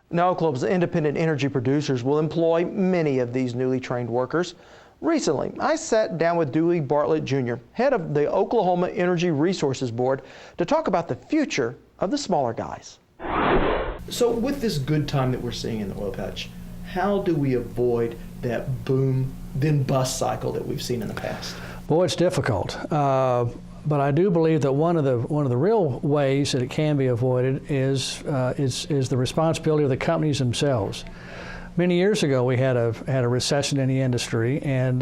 Now, Oklahoma's independent energy producers will employ many of these newly trained workers. Recently, I sat down with Dewey Bartlett Jr., head of the Oklahoma Energy Resources Board, to talk about the future of the smaller guys. So with this good time that we're seeing in the oil patch, how do we avoid that boom, then bust cycle that we've seen in the past? Boy, it's difficult. But I do believe that one of the real ways that it can be avoided is the responsibility of the companies themselves. Many years ago, we had a recession in the industry, and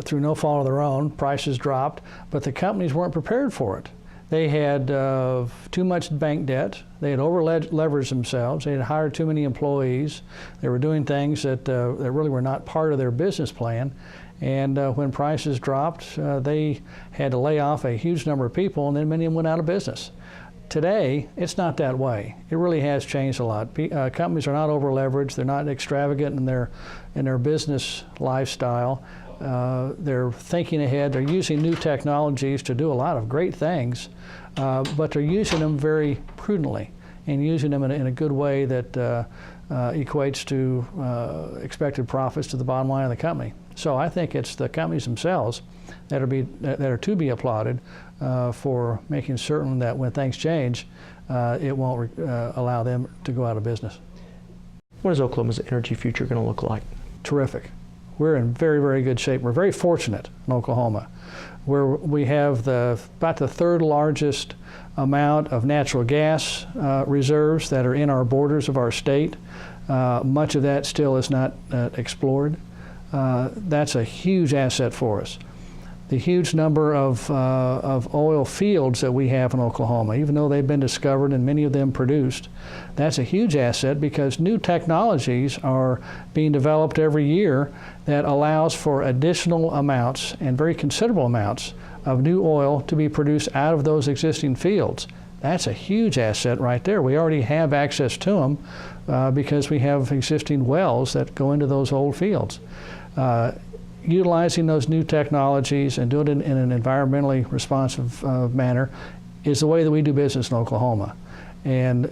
through no fault of their own, prices dropped, but the companies weren't prepared for it. They had too much bank debt. They had over-leveraged themselves. They had hired too many employees. They were doing things that really were not part of their business plan. And when prices dropped, they had to lay off a huge number of people, and then many of them went out of business. Today, it's not that way. It really has changed a lot. Companies are not over-leveraged. They're not extravagant in their business lifestyle. They're thinking ahead. They're using new technologies to do a lot of great things, but they're using them very prudently and using them in a good way that equates to expected profits to the bottom line of the company. So I think it's the companies themselves that are to be applauded for making certain that when things change, it won't allow them to go out of business. What is Oklahoma's energy future going to look like? Terrific. We're in very, very good shape. We're very fortunate in Oklahoma, where we have about the third largest amount of natural gas reserves that are in our borders of our state. Much of that still is not explored. That's a huge asset for us. The huge number of oil fields that we have in Oklahoma, even though they've been discovered and many of them produced, that's a huge asset because new technologies are being developed every year that allows for additional amounts and very considerable amounts of new oil to be produced out of those existing fields. That's a huge asset right there. We already have access to them because we have existing wells that go into those old fields. Utilizing those new technologies and doing it in an environmentally responsive manner is the way that we do business in Oklahoma. And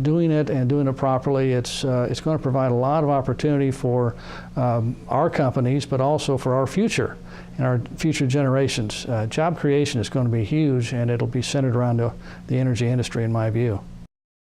doing it properly, it's going to provide a lot of opportunity for our companies, but also for our future and our future generations. Job creation is going to be huge, and it'll be centered around the energy industry, in my view.